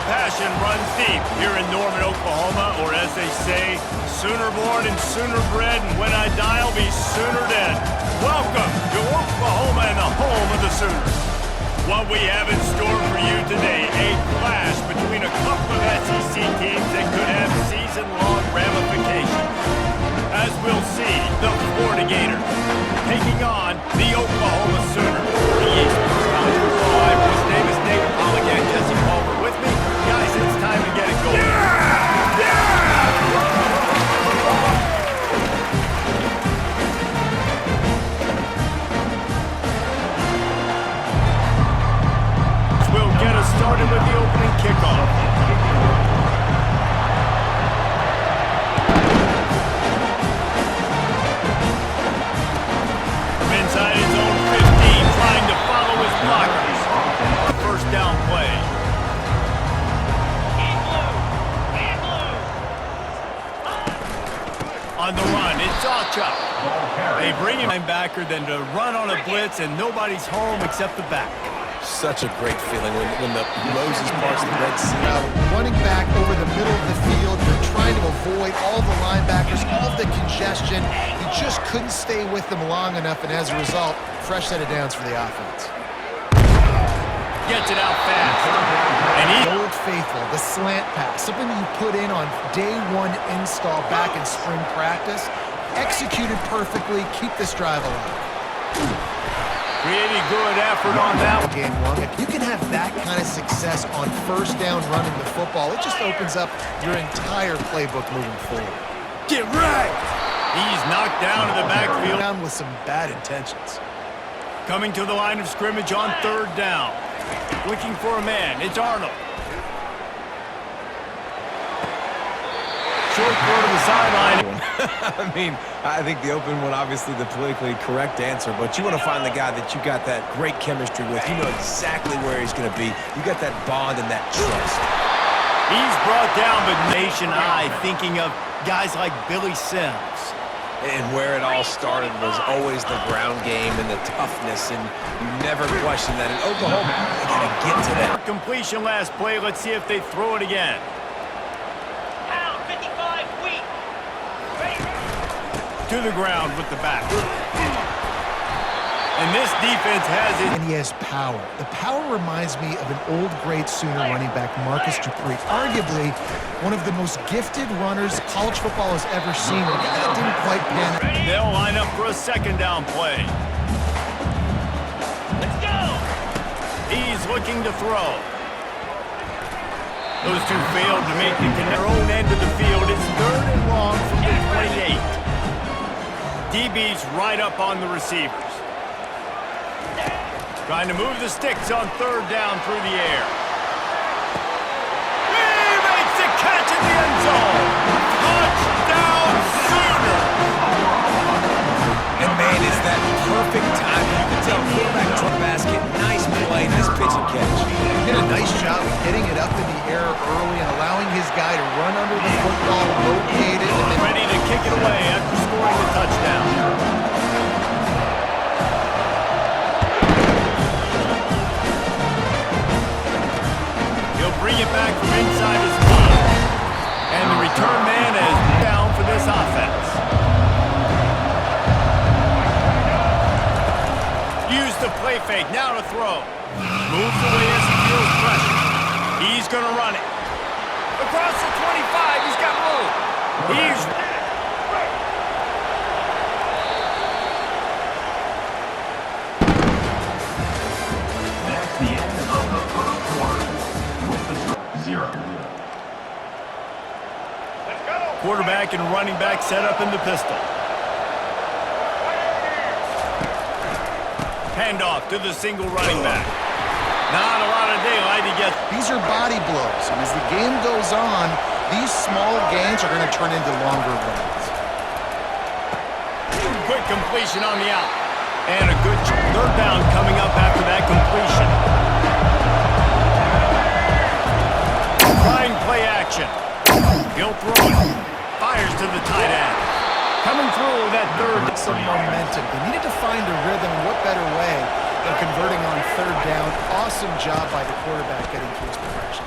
passion runs deep here in Norman, Oklahoma, or as they say, sooner born and sooner bred, and when I die, I'll be sooner dead. Welcome to Oklahoma and the home of the Sooners. What we have in store for you today, a clash between a couple of SEC teams that could have season-long ramifications. As we'll see, the Florida Gators taking on the Oklahoma Sooners. The East Coast College Football Live, Chris Davis, David Pollack, and Jesse Palmer with me. Guys, it's time to get it going. We'll get us started with the opening kickoff. Inside his own 15, trying to follow his blockers. First down play. On the run, it's Acha. They bring him backer than to run on a blitz, and nobody's home except the back. Such a great feeling when the Moses parts the Red Sea. Running back over the middle of the field, you're trying to avoid all the linebackers, all of the congestion. You just couldn't stay with them long enough, and as a result, fresh set of downs for the offense. Gets it out fast. And he Old Faithful, the slant pass, something you put in on day one install back in spring practice. Executed perfectly, keep this drive alive. Pretty good effort on that. Game one. If you can have that kind of success on first down running the football, it just opens up your entire playbook moving forward. Get right! He's knocked down to the backfield. Down with some bad intentions. Coming to the line of scrimmage on third down. Looking for a man. It's Arnold. Short throw to the sideline. I mean, I think the open one, obviously the politically correct answer, but you want to find the guy that you got that great chemistry with. You know exactly where he's going to be. You got that bond and that trust. He's brought down, but nation high, thinking of guys like Billy Sims. And where it all started was always the ground game and the toughness, and you never question that. In Oklahoma, they got to get to that. Completion last play. Let's see if they throw it again. To the ground with the back. And this defense has it. And he has power. The power reminds me of an old great Sooner running back, Marcus Dupree. Arguably one of the most gifted runners college football has ever seen. A guy that didn't quite pan out. They'll line up for a second down play. Let's go! He's looking to throw. Those two failed to make it to their own end of the field. It's third and long from the 28. DB's right up on the receivers. Trying to move the sticks on third down through the air. He makes the catch in the end zone. Touchdown Sooners! And man, is that perfect time. You can tell quarterback to the basket. Nice play, nice pitch and catch. He did a nice job of getting it up in the air early and allowing his guy to run under the football, locate it, and then Ready to kick it away after scoring the touchdown. He'll bring it back from inside his 5. And the return man is down for this offense. Use the play fake, now to throw. Moves away as he feels pressure. He's going to run it. Across the 25, he's got room. That's the end of the first quarter. With the 0. Quarterback and running back set up in the pistol. Handoff to the single running back. Not a lot of daylight to get. these are body blows. And as the game goes on, these small gains are going to turn into longer runs. Quick completion on the out. And a good third down coming up after that completion. Trying play action. He'll throw it. Fires to the tight end. Coming through with that third. Some momentum. They needed to find a rhythm, and what better way than converting on third down. Awesome job by the quarterback getting through his progression.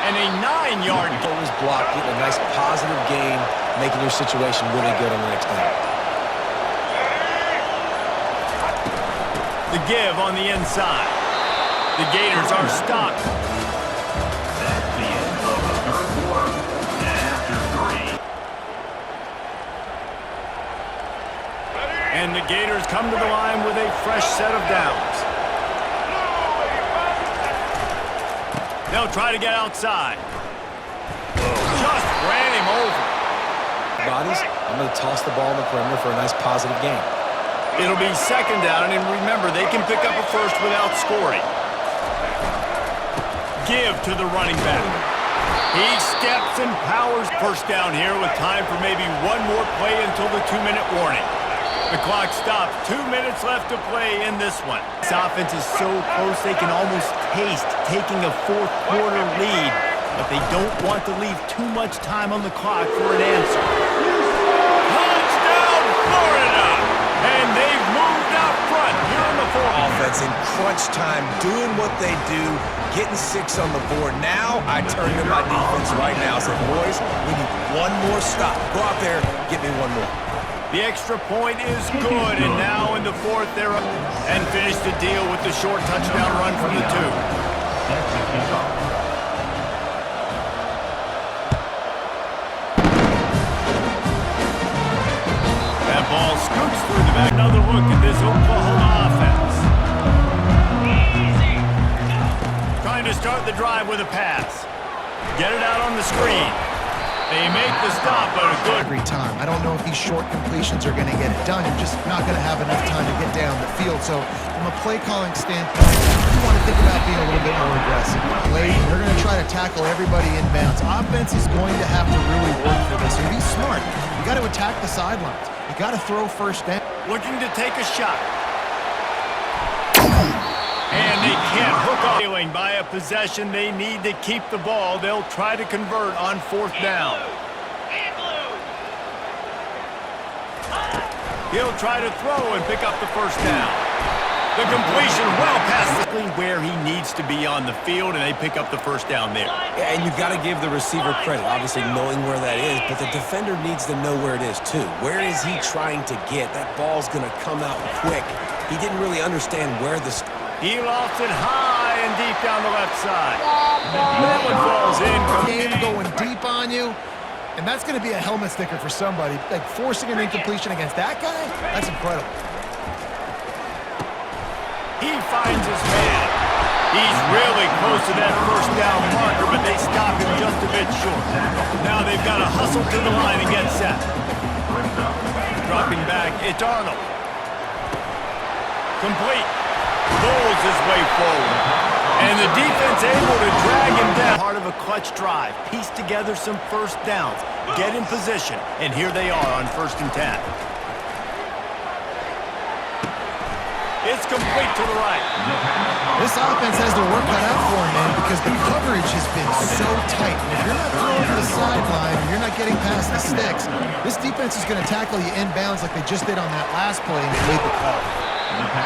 And a 9-yard Goal was blocked, getting a nice positive gain, making your situation really good on the next down. The give on the inside. The Gators are stopped. That's the end of the third quarter. And after 3. And the Gators come to the line with a fresh set of downs. They'll try to get outside. Just ran him over. Bodies, I'm going to toss the ball in the perimeter for a nice positive gain. It'll be second down, and remember, they can pick up a first without scoring. Give to the running back. He steps and powers first down here with time for maybe one more play until the 2-minute warning. The clock stops. 2 minutes left to play in this one. This offense is so close they can almost taste taking a fourth-quarter lead, but they don't want to leave too much time on the clock for an answer. Touchdown, Florida! And they've moved out front here in the fourth. Offense in crunch time, doing what they do, getting 6 on the board. Now I turn to my defense right now and say, boys, we need one more stop. Go out there, get me one more. The extra point is good, and now in the fourth, they're up and finish the deal with the short touchdown run from the 2. Set to kick off. That ball scoots through the back. Another look at this Oklahoma offense. Trying to start the drive with a pass. Get it out on the screen. They make the stop, but a good Every time. I don't know if these short completions are going to get it done. You're just not going to have enough time to get down the field. So from a play calling standpoint, you want to think about being a little bit more aggressive. They're going to try to tackle everybody inbounds. Offense is going to have to really work for this and be smart. You got to attack the sidelines. You got to throw first down. looking to take a shot. And they can't hook up. By a possession, they need to keep the ball. They'll try to convert on fourth down. He'll try to throw and pick up the first down. The completion well past where he needs to be on the field, and they pick up the first down there. Yeah, and you've got to give the receiver credit, obviously knowing where that is, but the defender needs to know where it is too. Where is he trying to get? That ball's going to come out quick. He didn't really understand where the... He lofts it high and deep down the left side. That one falls in. Game going deep on you, and that's going to be a helmet sticker for somebody. Like forcing an incompletion against that guy, that's incredible. He finds his man. He's really close to that first down marker, but they stop him just a bit short. Now they've got to hustle to the line and get set. Dropping back, it's Arnold. Complete. Rolls his way forward. And the defense able to drag him down. Part of a clutch drive. Piece together some first downs. Get in position. And here they are on 1st and 10. It's complete to the right. This offense has their work cut out for them, man, because the coverage has been so tight. And if you're not throwing to the sideline, and you're not getting past the sticks, this defense is going to tackle you inbounds like they just did on that last play and they made the call.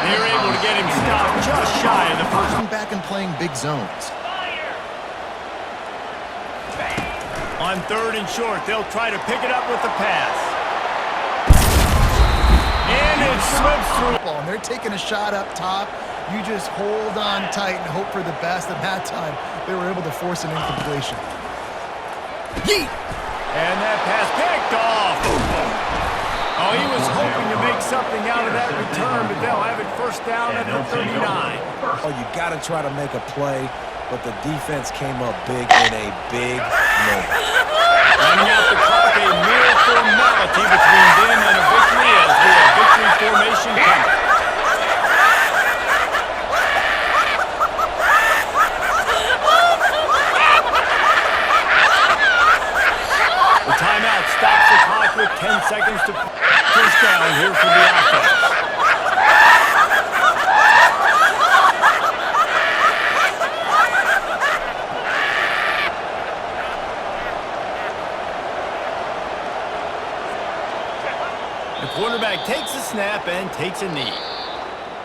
They're able to get him stopped just shy of the first. Back and playing big zones. On 3rd and short, they'll try to pick it up with the pass. And it slips through. And they're taking a shot up top. You just hold on tight and hope for the best. And that time, they were able to force an incompletion. Yeet! And that pass picked off. Oh, he was hoping to make something out of that return, but they'll have it first down at the 39. Oh, you got to try to make a play, but the defense came up big in a big moment. Running out the clock, a mere formality between them and a victory as we have victory formation coming. The timeout stops the clock with 10 seconds to first down here for the offense. The quarterback takes a snap and takes a knee.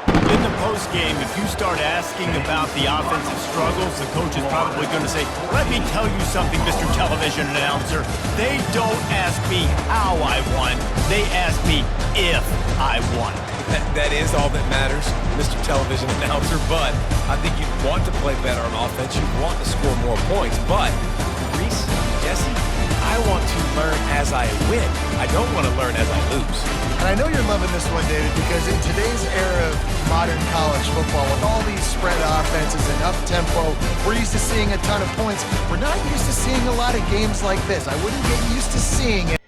The in the postgame, if you start asking about the offensive struggles, the coach is probably going to say, let me tell you something, Mr. Television Announcer. They don't ask me how I won. They ask me if I won. That is all that matters, Mr. Television Announcer, but I think you'd want to play better on offense. You'd want to score more points, but Reese, Jesse, I want to learn as I win. I don't want to learn as I lose. And I know you're loving this one, David, because in today's era of modern college football, with all these spread offenses and up-tempo, we're used to seeing a ton of points. We're not used to seeing a lot of games like this. I wouldn't get used to seeing it.